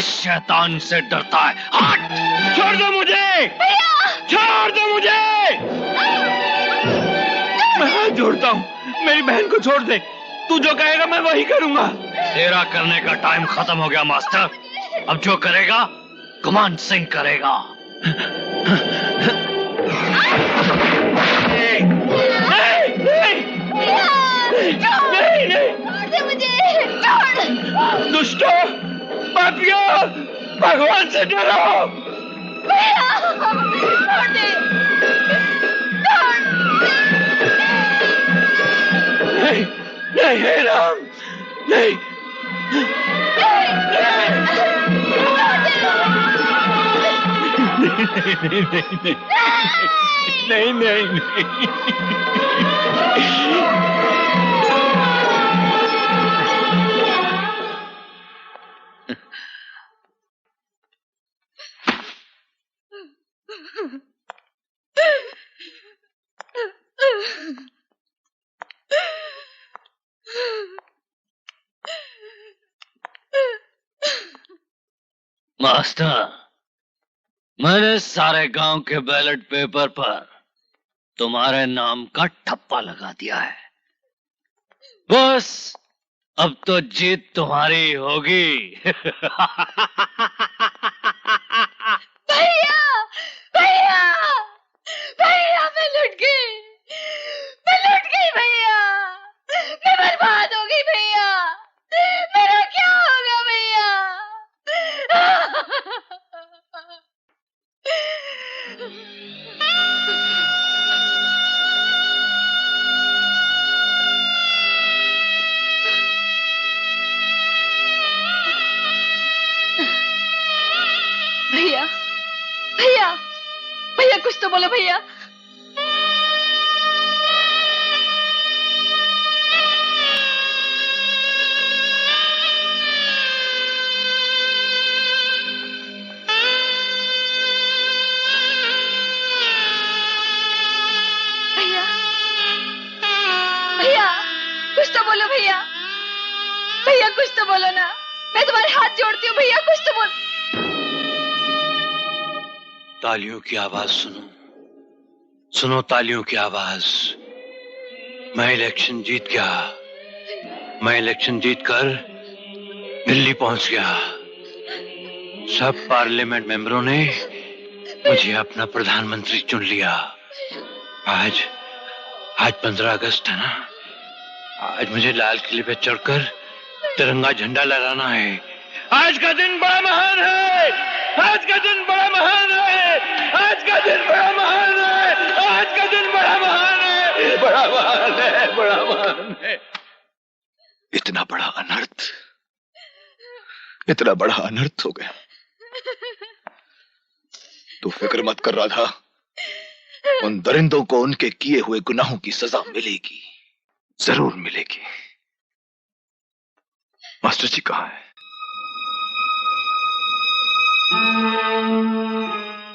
किस शैतान से डरता है? हट! छोड़ दो मुझे! छोड़ दो मुझे! मैं हाथ जोड़ता हूँ, मेरी बहन को छोड़ दे। तू जो कहेगा मैं वही करूंगा। तेरा करने का टाइम खत्म हो गया मास्टर। अब जो करेगा गुमान सिंह करेगा। नहीं, नहीं, नहीं, नहीं, नहीं, मुझे छोड़। दुष्टों, पापियों, भगवान से डरो। भैया, छोड़ दे, छोड़। नहीं, नहीं, हे राम, नहीं, नहीं, नहीं, नहीं। मास्टर, मैंने सारे गांव के बैलेट पेपर पर तुम्हारे नाम का ठप्पा लगा दिया है। बस अब तो जीत तुम्हारी होगी। भैया, भैया, भैया, मैं लुट गई भैया, मैं बर्बाद हो गई भैया, मेरा क्या होगा भैया? भैया, भैया, भैया, कुछ तो बोलो भैया। भैया, भैया, कुछ तो बोलो भैया, भैया कुछ तो बोलो ना, मैं तुम्हारे हाथ जोड़ती हूँ भैया, कुछ तो बोलो। तालियों की आवाज सुनो, सुनो तालियों की आवाज। मैं इलेक्शन जीत गया, मैं इलेक्शन जीतकर दिल्ली पहुंच गया। सब पार्लियामेंट मेंबरों ने मुझे अपना प्रधानमंत्री चुन लिया। आज 15 अगस्त है ना, आज मुझे लाल किले पे चढ़कर तिरंगा झंडा लहराना है। आज का दिन बड़ा महान है, आज का दिन बड़ा महान है, आज का दिन बड़ा महान है, आज का दिन बड़ा महान है, बड़ा महान है, बड़ा महान है। इतना बड़ा अनर्थ, इतना बड़ा अनर्थ हो गया। तू फिक्र मत कर राधा, उन दरिंदों को उनके किए हुए गुनाहों की सजा मिलेगी, जरूर मिलेगी। मास्टर जी कहाँ है?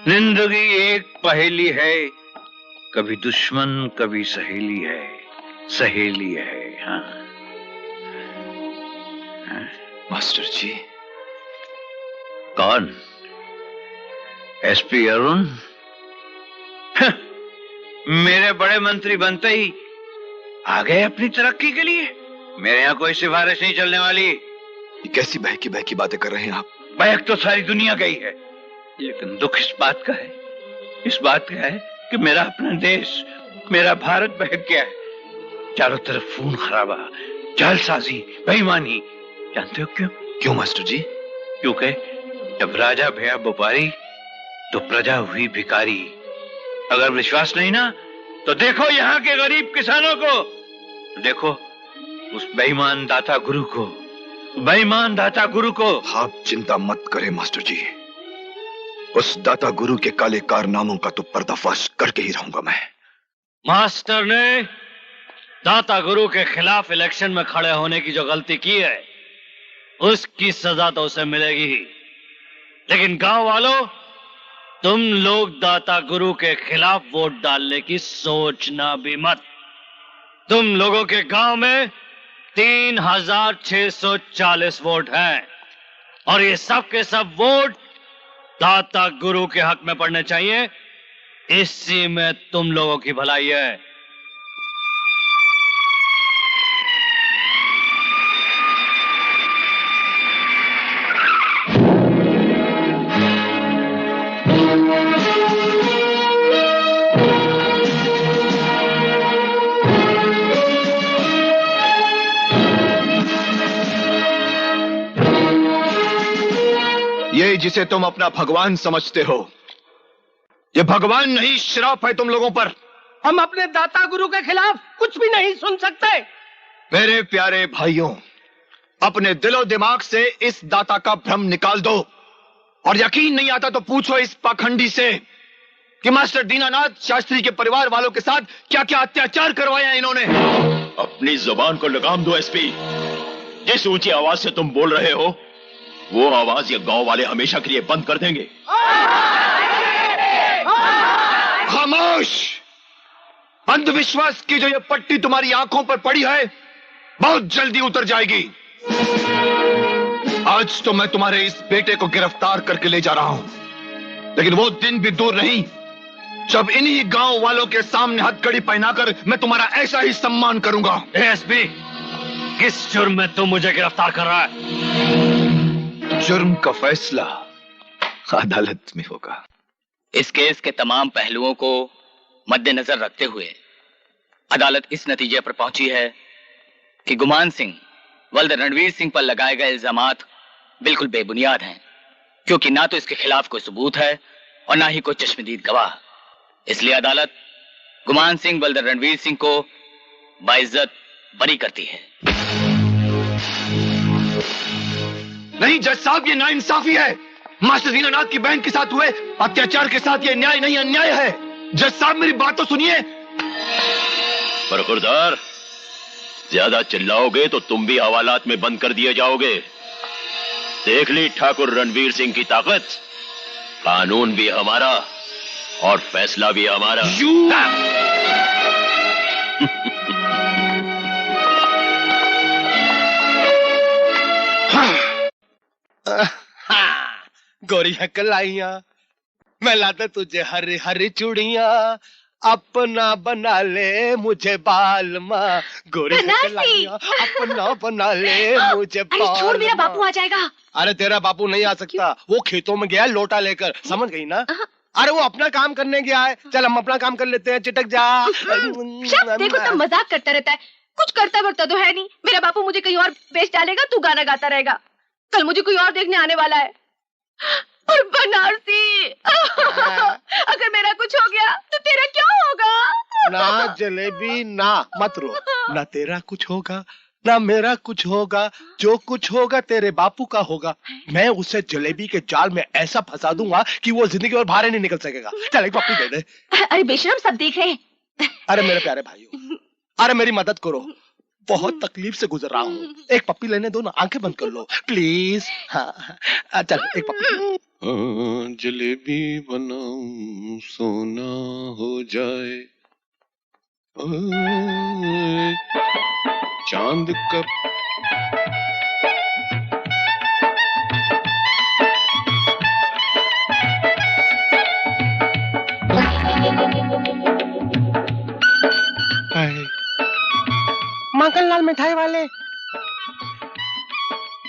जिंदगी एक पहेली है, कभी दुश्मन कभी सहेली है, सहेली है। हाँ, मास्टर जी। कौन? एसपी अरुण? मेरे बड़े मंत्री बनते ही आ गए अपनी तरक्की के लिए। मेरे यहाँ कोई सिफारिश नहीं चलने वाली। ये कैसी बहकी बहकी बातें कर रहे हैं आप? बहक तो सारी दुनिया गई है, लेकिन दुख इस बात का है, इस बात का है कि मेरा अपना देश, मेरा भारत बहक गया है। चारों तरफ खून खराबा, जालसाजी, बेईमानी। जानते हो क्यों? क्यों मास्टर जी? क्योंकि जब राजा भया व्यापारी तो प्रजा हुई भिखारी। अगर विश्वास नहीं ना तो देखो यहाँ के गरीब किसानों को, देखो उस बेईमान दाता गुरु को, बेईमान दाता गुरु को। आप चिंता मत करें मास्टर जी, उस दाता गुरु के काले कारनामों का तो पर्दाफाश करके ही रहूंगा मैं। मास्टर ने दाता गुरु के खिलाफ इलेक्शन में खड़े होने की जो गलती की है उसकी सजा तो उसे मिलेगी ही, लेकिन गांव वालों, तुम लोग दाता गुरु के खिलाफ वोट डालने की सोचना भी मत। तुम लोगों के गांव में 3640 वोट हैं। और ये सब के सब वोट दाता गुरु के हक में पड़ने चाहिए। इसी में तुम लोगों की भलाई है। ये जिसे तुम अपना भगवान समझते हो, ये भगवान नहीं, श्राप है तुम लोगों पर। हम अपने दाता गुरु के खिलाफ कुछ भी नहीं सुन सकते। मेरे प्यारे भाइयों, अपने दिलो दिमाग से इस दाता का भ्रम निकाल दो। और यकीन नहीं आता तो पूछो इस पाखंडी से कि मास्टर दीनानाथ शास्त्री के परिवार वालों के साथ क्या क्या अत्याचार करवाया इन्होंने। अपनी जुबान को लगाम दो एसपी। जिस ऊंची आवाज से तुम बोल रहे हो, वो आवाज ये गांव वाले हमेशा के लिए बंद कर देंगे। खामोश! अंधविश्वास की जो ये पट्टी तुम्हारी आंखों पर पड़ी है, बहुत जल्दी उतर जाएगी। आज तो मैं तुम्हारे इस बेटे को गिरफ्तार करके ले जा रहा हूं, लेकिन वो दिन भी दूर नहीं जब इन्हीं गांव वालों के सामने हथकड़ी पहनाकर मैं तुम्हारा ऐसा ही सम्मान करूंगा। एसपी, किस जुर्म में तुम मुझे गिरफ्तार कर रहा है? जुर्म का फैसला अदालत में होगा। इस केस के तमाम पहलुओं को मद्देनजर रखते हुए अदालत इस नतीजे पर पहुंची है कि गुमान सिंह वल्द रणवीर सिंह पर लगाए गए इल्जामात बिल्कुल बेबुनियाद हैं, क्योंकि ना तो इसके खिलाफ कोई सबूत है और ना ही कोई चश्मदीद गवाह। इसलिए अदालत गुमान सिंह वल्द रणवीर सिंह को बाइज्जत बरी करती है। नहीं जज साहब, ये नाइंसाफी है। मास्टर दीनानाथ की बहन के साथ हुए अत्याचार के साथ ये न्याय नहीं, अन्याय है। जज साहब, मेरी बात तो सुनिए। बरखुरदार, ज्यादा चिल्लाओगे तो तुम भी हवालात में बंद कर दिए जाओगे। देख ली ठाकुर रणवीर सिंह की ताकत। कानून भी हमारा और फैसला भी हमारा। गोरी हकलाइया, मैं लाता तुझे हरी हरी चूड़िया, अपना बना ले मुझे बाल माँ। गोरी हकलाइया, अपना बना ले मुझे बाल। अरे छोड़, मेरा बापू आ जाएगा। अरे तेरा बापू नहीं आ सकता, वो खेतों में गया है लोटा लेकर, समझ गई ना? अरे वो अपना काम करने गया है, चल हम अपना काम कर लेते हैं, चिटक जा। देखो तो मजाक करता रहता है, कुछ करता वर्ता तो है नहीं। मेरा बापू मुझे कहीं और बेच डालेगा, तू गाना गाता रहेगा। कल मुझे कोई और देखने आने वाला है। और बनारसी, अगर मेरा कुछ हो गया तो तेरा क्या होगा? ना जलेबी, ना मत रो। ना तेरा कुछ होगा ना मेरा कुछ होगा, जो कुछ होगा तेरे बापू का होगा। मैं उसे जलेबी के जाल में ऐसा फंसा दूंगा कि वो जिंदगी और बाहर नहीं निकल सकेगा। चल एक पप्पी दे दे। अरे बेशरम, सब देख रहे हैं। अरे मेरे प्यारे भाइयों, अरे मेरी मदद करो, बहुत तकलीफ से गुजर रहा हूँ। एक पप्पी लेने दो ना, आंखें बंद कर लो प्लीज। हाँ चल एक पप्पी। जलेबी बनाऊं सोना हो जाए, चांद का मंगललाल मिठाई वाले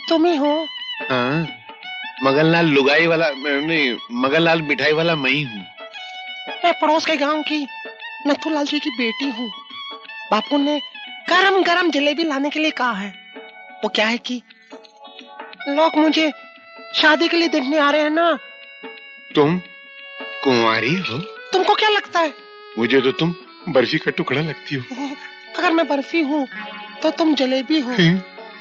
तुम ही हो? हाँ, मगनलाल लुगाई वाला नहीं, मगनलाल मिठाई वाला मैं ही हूँ। मैं पड़ोस के गांव की नथुलाल जी की बेटी हूँ। बापू ने गरम गरम जलेबी लाने के लिए कहा है। वो क्या है कि लोग मुझे शादी के लिए देखने आ रहे हैं ना। तुम कुंवारी हो? तुमको क्या लगता है? मुझे तो तुम बर्फी का टुकड़ा लगती हो। अगर मैं बर्फी हूँ तो तुम जलेबी हो,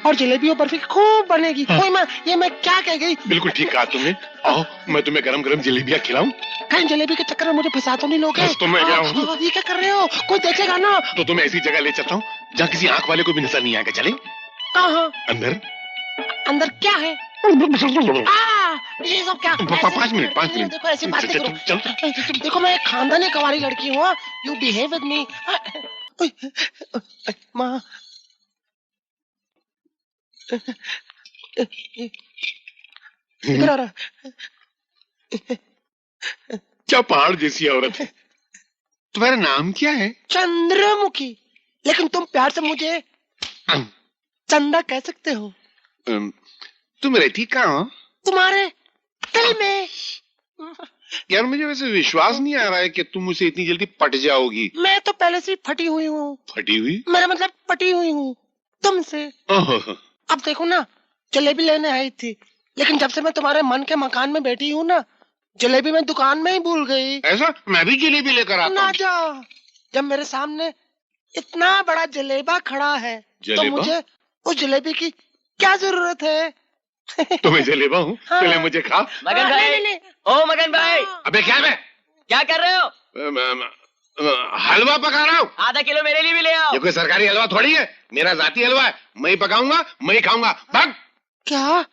और जलेबी और बर्फी खूब बनेगी। कोई मैं क्या कह गई? बिल्कुल ठीक कहा तुमने। आओ मैं तुम्हें गरम गरम जलेबियाँ खिलाऊं। कहीं जलेबी के चक्कर में मुझे फंसा तो नहीं लोगे? तो मैं क्या हूँ? ये क्या कर रहे हो? कोई देखेगा ना। तो तुम्हें ऐसी जगह ले चलता हूँ जहाँ किसी आंख वाले को भी नजर नहीं आएगा। चले? कहाँ? अंदर। अंदर क्या है? ये सब क्या? 5 मिनट। देखो ऐसी बातें करो। चल। देखो मैं एक खानदानी कवारी लड़की हूँ। You behave with me. माँ इधर आ रहा। क्या पहाड़ जैसी औरत है। तुम्हारा नाम क्या है? चंद्रमुखी, लेकिन तुम प्यार से मुझे चंदा कह सकते हो। तुम रहती कहाँ हो? तुम्हारे दिल में। यार मुझे वैसे विश्वास नहीं आ रहा है कि तुम मुझसे इतनी जल्दी पट जाओगी। मैं तो पहले से ही फटी हुई हूँ। फटी हुई? मेरा मतलब पटी हुई हूँ तुमसे। अब देखो ना, जलेबी लेने आई थी, लेकिन जब से मैं तुम्हारे मन के मकान में बैठी हूँ ना, जलेबी मैं दुकान में ही भूल गई। ऐसा? मैं भी जलेबी लेकर आता ना हूँ। जा, जब मेरे सामने इतना बड़ा जलेबा खड़ा है तो मुझे उस जलेबी की क्या जरूरत है? तो मैं जलेबा हूँ। हाँ। पहले मुझे खा। मगन भाई, ओ मगन भाई, अबे क्या मैं क्या कर रहे हो? हलवा पका रहा हूँ। आधा किलो मेरे लिए भी ले आओ। ये कोई सरकारी हलवा थोड़ी है, मेरा जाती हलवा है। मैं ही पकाऊंगा, मैं ही खाऊंगा। भाग। क्या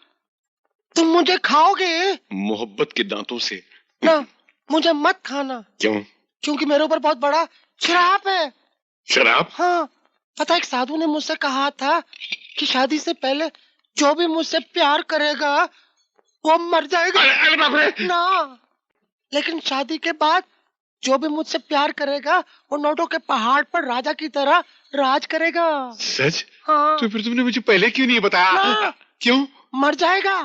तुम मुझे खाओगे? मोहब्बत के दांतों से। ना, मुझे मत खाना। क्यों? क्योंकि मेरे ऊपर बहुत बड़ा श्राप है। शराब? हाँ, पता है, एक साधु ने मुझसे कहा था कि शादी से पहले जो भी मुझसे प्यार करेगा वो मर जाएगा। अरे बाप रे। ना, लेकिन शादी के बाद जो भी मुझसे प्यार करेगा वो नोटों के पहाड़ पर राजा की तरह राज करेगा। सच? हाँ। तो फिर तुमने मुझे पहले क्यों नहीं बताया? ना। क्यों? मर जाएगा।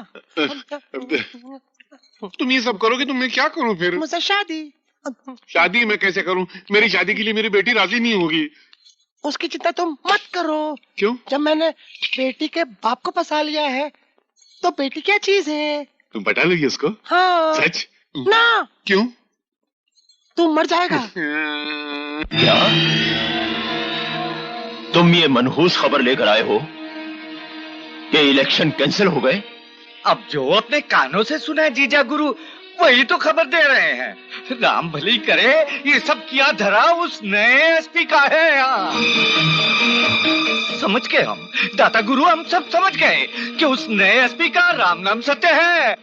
तुम ये सब करोगे तो मैं क्या करूं फिर? मुझसे शादी। शादी मैं कैसे करूं? मेरी शादी के लिए मेरी बेटी राजी नहीं होगी। उसकी चिंता तुम मत करो। क्यों? जब मैंने बेटी के बाप को फंसा लिया है तो बेटी क्या चीज है? तुम पटा लोगी उसको? हाँ। सच? ना। क्यों? तू मर जाएगा। क्या तुम ये मनहूस खबर लेकर आए हो कि इलेक्शन कैंसिल हो गए? अब जो अपने कानों से सुना है जीजा गुरु, वही तो खबर दे रहे हैं। राम भली करे, ये सब किया धरा उस नए एसपी का है यहाँ। समझ गए हम, दाता गुरु, हम सब समझ गए कि उस नए एसपी का राम नाम सत्य है।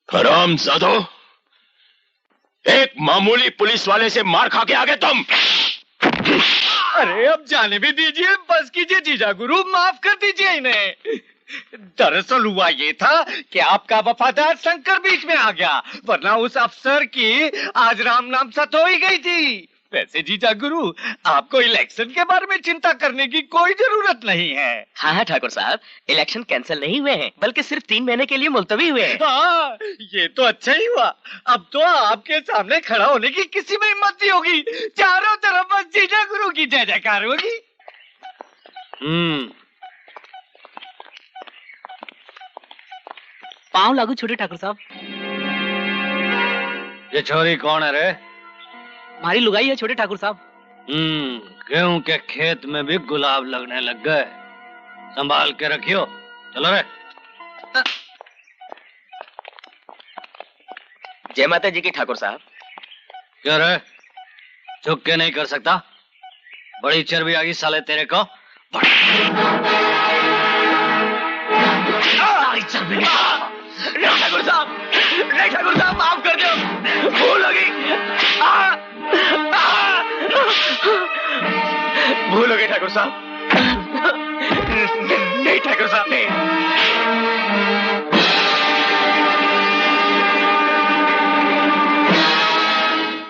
हरामजादो, एक मामूली पुलिस वाले से मार खा के आ गए तुम। अरे अब जाने भी दीजिए, बस कीजिए जीजा गुरु, माफ कर दीजिए इन्हें। दरअसल हुआ ये था कि आपका वफादार शंकर बीच में आ गया, वरना उस अफसर की आज राम नाम सत हो ही गई थी। वैसे जीजा गुरु, आपको इलेक्शन के बारे में चिंता करने की कोई जरूरत नहीं है। हाँ हाँ ठाकुर साहब, इलेक्शन कैंसिल नहीं हुए हैं, बल्कि सिर्फ 3 महीने के लिए मुलतवी हुए हैं। हाँ, ये तो अच्छा ही हुआ। अब तो आपके सामने खड़ा होने की किसी में हिम्मत नहीं होगी। चारों तरफ बस जीजा गुरु की जय जयकार होगी। पाँव लागू छोटे ठाकुर साहब। ये छोरी कौन है रे? हमारी लुगाई है छोटे ठाकुर साहब। गेहूं के खेत में भी गुलाब लगने लग गए। संभाल के रखियो। चलो रे। जय माता जी की ठाकुर साहब। क्या रे, चुप के नहीं कर सकता? बड़ी चर्बी आ गई साले तेरे को। ठाकुर साहब, माफ कर दो। भूल हो गए ठाकुर साहब। नहीं ठाकुर साहब, नहीं।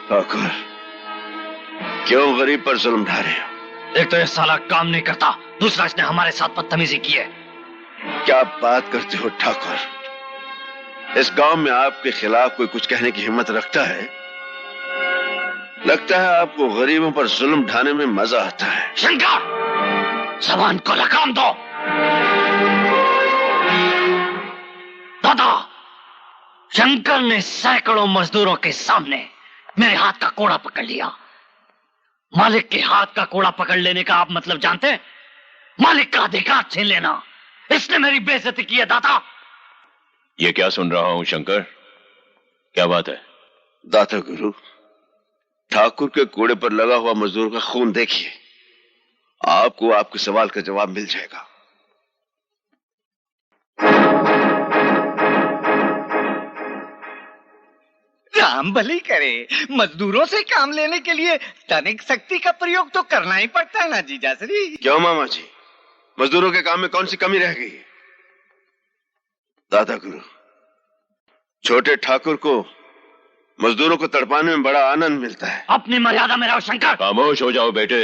ठाकुर, क्यों गरीब पर जुल्म ढा रहे हो? एक तो ये साला काम नहीं करता, दूसरा इसने हमारे साथ बदतमीजी की है। क्या बात करते हो ठाकुर? इस गांव में आपके खिलाफ कोई कुछ कहने की हिम्मत रखता है? लगता है आपको गरीबों पर जुल्म ढाने में मजा आता है। शंकर, जबान को लगाम दो। दादा, शंकर ने सैकड़ों मजदूरों के सामने मेरे हाथ का कोड़ा पकड़ लिया। मालिक के हाथ का कोड़ा पकड़ लेने का आप मतलब जानते हैं? मालिक का अधिकार छीन लेना। इसने मेरी बेइज्जती की है दाता। ये क्या सुन रहा हूं शंकर? क्या बात है? दाता गुरु, ठाकुर के कोड़े पर लगा हुआ मजदूर का खून देखिए, आपको आपके सवाल का जवाब मिल जाएगा। राम भली करे, मजदूरों से काम लेने के लिए तनिक शक्ति का प्रयोग तो करना ही पड़ता है ना जीजाश्री। क्यों मामा जी, मजदूरों के काम में कौन सी कमी रह गई है? दादा गुरु, छोटे ठाकुर को मजदूरों को तड़पाने में बड़ा आनंद मिलता है। अपनी मर्यादा में रहो शंकर। खामोश हो जाओ बेटे।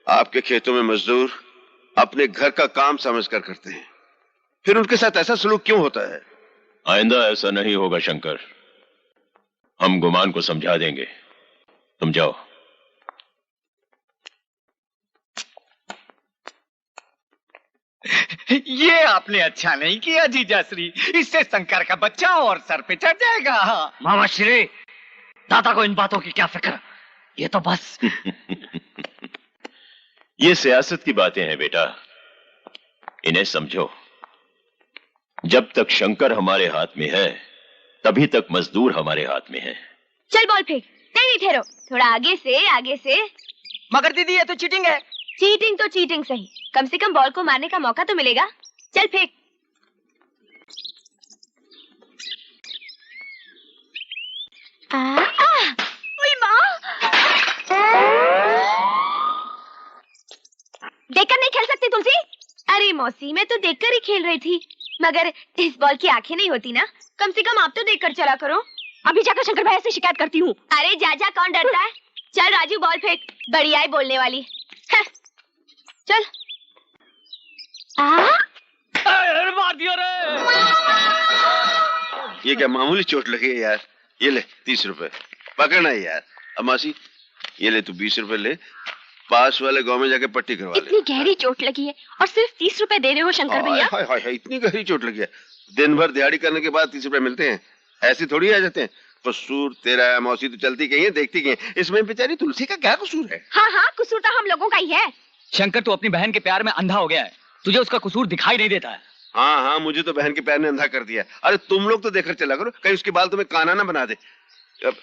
आपके खेतों में मजदूर अपने घर का काम समझकर करते हैं, फिर उनके साथ ऐसा सलूक क्यों होता है? आइंदा ऐसा नहीं होगा शंकर, हम गुमान को समझा देंगे। तुम जाओ। ये आपने अच्छा नहीं किया जीजाश्री, इससे शंकर का बच्चा और सर पे चढ़ जाएगा। मामा श्री, दादा को इन बातों की क्या फिक्र, ये तो बस ये सियासत की बातें हैं बेटा, इन्हें समझो। जब तक शंकर हमारे हाथ में है, तभी तक मजदूर हमारे हाथ में है। चल बॉल फेंक। नहीं ठहरो, थोड़ा आगे से, आगे से। मगर दीदी ये तो चीटिंग है। चीटिंग तो चीटिंग सही, कम से कम बॉल को मारने का मौका तो मिलेगा। चल फेंक। ओए माँ, देखकर नहीं खेल सकती तुलसी? अरे मौसी, मैं तो देखकर ही खेल रही थी, मगर इस बॉल की आंखें नहीं होती ना, कम से कम आप तो देखकर चला करो। अभी जाकर शंकर भैया से शिकायत करती हूँ। अरे जा, कौन डरता है? चल राजू बॉल फेंक, बढ़िया है बोलने वाली। चल। मार दिया रे। ये क्या मामूली चोट लगी है यार? ये ले 30 रुपए, पकड़ना है यार। अब मासी ये ले तू 20 रुपए ले, पास वाले गांव में जाके पट्टी करवा ले। इतनी गहरी चोट लगी है और सिर्फ 30 रुपए दे रहे हो शंकर भैया? हाय हाय हाय, इतनी गहरी चोट लगी है? दिन भर दिहाड़ी करने के बाद 30 रुपए मिलते हैं? ऐसे थोड़ी आ जाते हैं। कसूर तेरा है मौसी, तो चलती गई है, देखती गई है। इसमें बेचारी तुलसी का क्या कसूर है? हाँ, कसूर तो हम लोगों का ही है। शंकर, तू अपनी बहन के प्यार में अंधा हो गया है, तुझे उसका कसूर दिखाई नहीं देता है। हाँ, मुझे तो बहन के प्यार ने अंधा कर दिया। अरे तुम लोग तो देखकर चला करो, कहीं उसके बाल तुम्हें काना ना बना दे। अब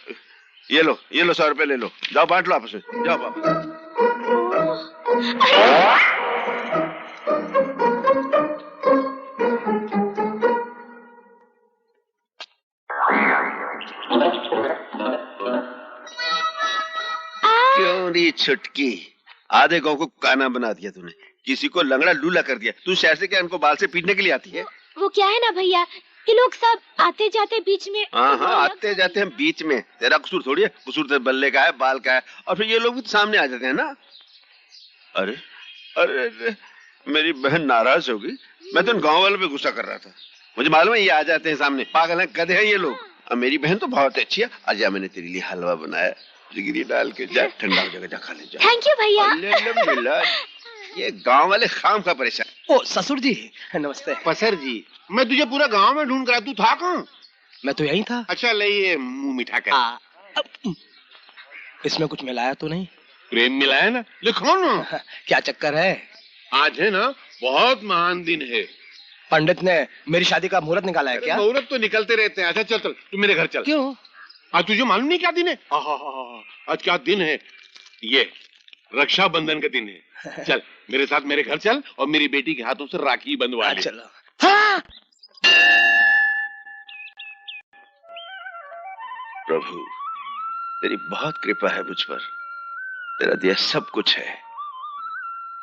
ये लो 100 रुपए ले लो, जाओ बांट लो आपस में, जाओ वापस। क्यों री छुटकी, आधे गांव को काना बना दिया तूने, किसी को लंगड़ा लूला कर दिया। तू शहर से क्या इनको बाल से पीटने के लिए आती है? वो क्या है ना भैया, ये लोग सब आते जाते बीच में। हाँ, आते जाते हैं बीच में, तेरा कसूर थोड़ी है। कसूर तो बल्ले का है, बाल का है, और फिर ये लोग भी तो सामने आ जाते हैं ना। अरे अरे, अरे मेरी बहन नाराज होगी, मैं तो इन गाँव वालों पे गुस्सा कर रहा था। मुझे मालूम है ये आ जाते हैं सामने, पागल है, गधे हैं ये लोग। अब मेरी बहन तो बहुत अच्छी है, आज मैंने तेरे लिए हलवा बनाया, जिगरी डाल के, जा ठंडा हो जाएगा, जा खा ले जा। थैंक यू भैया। ये गांव वाले खाम का परेशान। ओ ससुर जी नमस्ते। पसर जी, मैं तुझे पूरा गांव में ढूंढ कर, तू था कहाँ? मैं तो यही था। अच्छा ले ये मुंह मीठा कर। इसमें कुछ मिलाया तो नहीं? प्रेम मिलाया ना, लिखो ना। क्या चक्कर है? आज है ना बहुत महान दिन है। पंडित ने मेरी शादी का मुहूर्त निकाला है क्या? मुहूर्त तो निकलते रहते हैं। अच्छा चल चल, तू मेरे घर चल। क्यों? आज तुझे मालूम नहीं क्या दिन है? आज क्या दिन है? ये रक्षाबंधन का दिन है। चल मेरे साथ मेरे घर चल और मेरी बेटी के हाथों से राखी बंधवा ले। चलो। हाँ। प्रभु तेरी बहुत कृपा है मुझ पर, तेरा दिया सब कुछ है,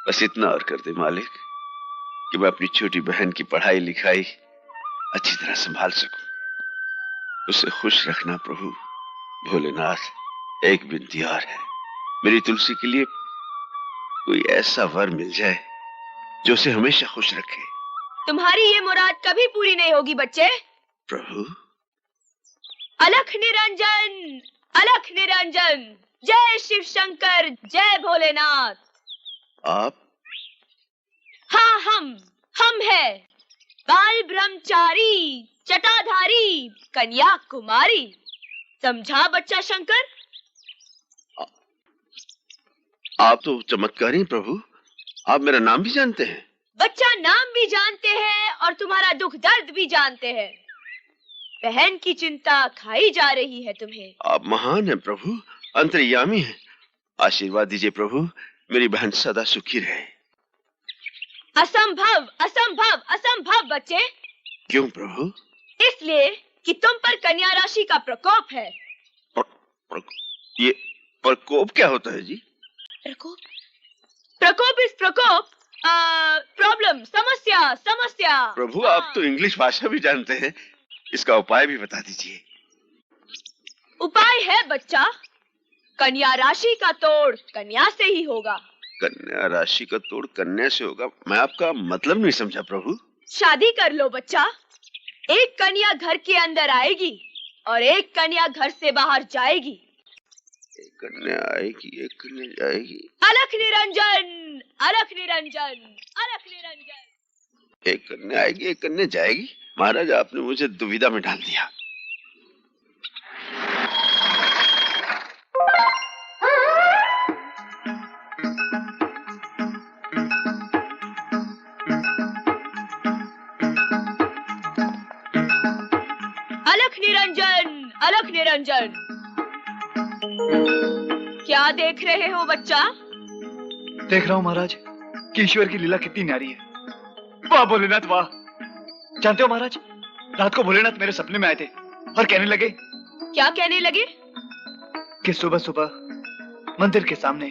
बस इतना और कर दे मालिक कि मैं अपनी छोटी बहन की पढ़ाई लिखाई अच्छी तरह संभाल सकूं। उसे खुश रखना प्रभु। भोलेनाथ, एक विनती और है, मेरी तुलसी के लिए कोई ऐसा वर मिल जाए जो उसे हमेशा खुश रखे। तुम्हारी ये मुराद कभी पूरी नहीं होगी बच्चे। प्रभु। अलख निरंजन, अलख निरंजन, जय शिव शंकर, जय भोलेनाथ। आप? हाँ, हम है बाल ब्रह्मचारी, जटाधारी, कन्याकुमारी। समझा बच्चा शंकर? आप तो चमत्कारी हैं प्रभु। आप मेरा नाम भी जानते हैं। बच्चा नाम भी जानते हैं और तुम्हारा दुख दर्द भी जानते हैं। बहन की चिंता खाई जा रही है तुम्हें। आप महान हैं प्रभु, अंतर्यामी हैं। आशीर्वाद दीजिए प्रभु, मेरी बहन सदा सुखी रहे। असंभव, असंभव, असंभव बच्चे। क्यों प्रभु? इसलिए कि तुम पर कन्या राशि का प्रकोप है। ये प्रकोप क्या होता है जी? प्रकोप? प्रकोप इस प्रकोप, प्रॉब्लम, समस्या, समस्या। प्रभु आप तो इंग्लिश भाषा भी जानते हैं, इसका उपाय भी बता दीजिए। उपाय है बच्चा, कन्या राशि का तोड़ कन्या से ही होगा। कन्या राशि का तोड़ कन्या से होगा? मैं आपका मतलब नहीं समझा प्रभु। शादी कर लो बच्चा। एक कन्या घर के अंदर आएगी और एक कन्या घर से बाहर जाएगी। एक कन्या आएगी, एक कन्या जाएगी। अलख निरंजन, अलख निरंजन, अलख निरंजन। एक कन्या आएगी, एक कन्या जाएगी। महाराज आपने मुझे दुविधा में डाल दिया। अलख निरंजन, अलख निरंजन। क्या देख रहे हो बच्चा? देख रहा हूँ महाराज कि ईश्वर की लीला कितनी न्यारी है। वाह भोलेनाथ वाह। जानते हो महाराज, रात को भोलेनाथ मेरे सपने में आए थे और कहने लगे। क्या कहने लगे? कि सुबह सुबह मंदिर के सामने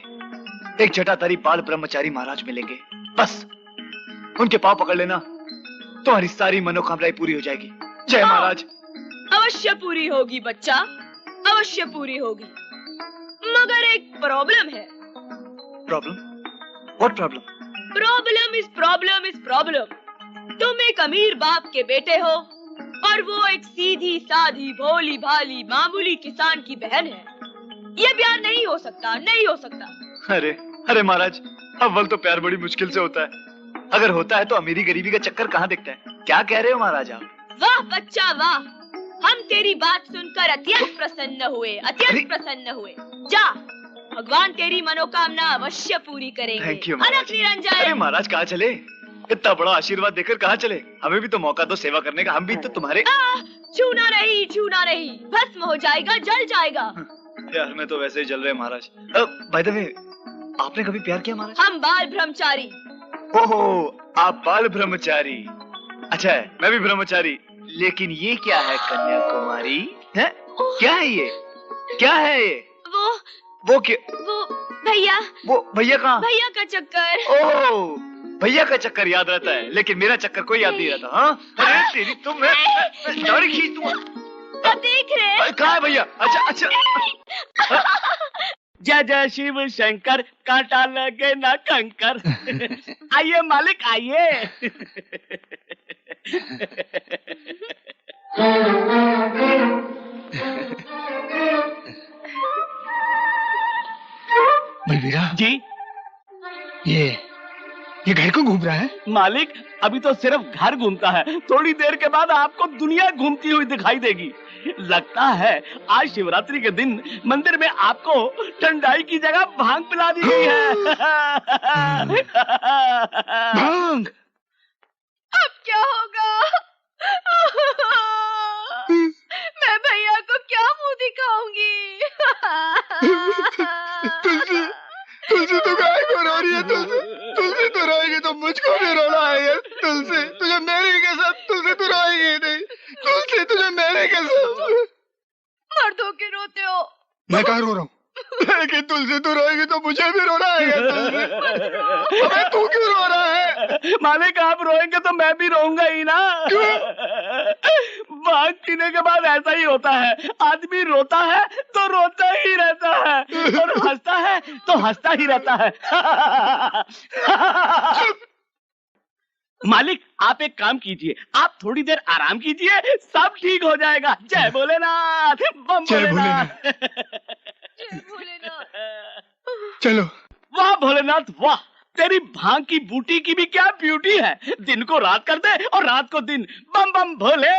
एक जटाधारी बाल ब्रह्मचारी महाराज मिलेंगे। बस उनके पांव पकड़ लेना, तुम्हारी सारी मनोकामनाएं पूरी हो जाएगी। जय महाराज। अवश्य पूरी होगी बच्चा, अवश्य पूरी होगी। मगर एक प्रॉब्लम है। Problem? What problem? Problem is problem is problem. तुम एक अमीर बाप के बेटे हो और वो एक सीधी साधी भोली भाली मामूली किसान की बहन है। ये प्यार नहीं हो सकता, नहीं हो सकता। अरे अरे महाराज, अव्वल तो प्यार बड़ी मुश्किल से होता है। अगर होता है तो अमीरी गरीबी का चक्कर कहाँ दिखता है? क्या कह रहे हो महाराज आप? वाह बच्चा वाह, हम तेरी बात सुनकर अत्यंत प्रसन्न हुए, अत्यंत प्रसन्न हुए। जा, भगवान तेरी मनोकामना अवश्य पूरी करेंगे। थैंक यू अलख निरंजन। अरे महाराज कहाँ चले? इतना बड़ा आशीर्वाद देकर कहाँ चले? हमें भी तो मौका दो सेवा करने का। हम भी तो तुम्हारे। छूना नहीं, छूना नहीं, भस्म हो जाएगा, जल जाएगा। यार मैं तो वैसे ही जल रहे महाराज। बाय द वे, आपने कभी प्यार किया महाराज? हम बाल ब्रह्मचारी। ओहो, आप बाल ब्रह्मचारी। अच्छा है, मैं भी ब्रह्मचारी। लेकिन ये क्या है कन्याकुमारी? है क्या है ये? क्या है ये? वो क्या? वो भैया। वो भैया कहाँ? भैया का चक्कर। ओह, भैया का चक्कर याद रहता है, लेकिन मेरा चक्कर कोई याद नहीं रहता। हाँ अरे तेरी तुम दाढ़ी खींच दूंगा। देख रहे? कहाँ है भैया? अच्छा अच्छा। जय जय शिव शंकर, कांटा लगे ना कंकर। आइए मालिक आइए। बलबीरा जी, ये घर को घूम रहा है? मालिक अभी तो सिर्फ घर घूमता है, थोड़ी देर के बाद आपको दुनिया घूमती हुई दिखाई देगी। लगता है आज शिवरात्रि के दिन मंदिर में आपको ठंडाई की जगह भांग पिला दी गई है। भांग? अब क्या होगा? मैं भैया को क्या मुंह दिखाऊंगी? तुलसी तो गाय को रो रही है। तुलसी तो रोएगी तो मुझको भी रोना है यार। तुलसी तुझे मेरी कसम, तुलसी तू रोएगी नहीं। तुलसी तुझे मेरी कसम। मर्दों के रोते हो। मैं कहाँ रो रहा हूँ? लेकिन तुलसी तू रोएगी तो मुझे भी रोना आएगा तुलसी। अबे तू क्यों रो रहा है? मालिक आप रोएंगे तो मैं भी रोऊंगा ही ना। भांग पीने के बाद ऐसा ही होता है, आदमी रोता है तो रोता ही रहता है और हंसता है तो हंसता ही रहता है। मालिक आप एक काम कीजिए, आप थोड़ी देर आराम कीजिए, सब ठीक हो जाएगा। जय भोलेनाथ, बम जय भोलेनाथ। चलो। वाह भोलेनाथ वाह, तेरी भांग की बूटी की भी क्या ब्यूटी है। दिन को रात कर दे और रात को दिन। बम बम भोले।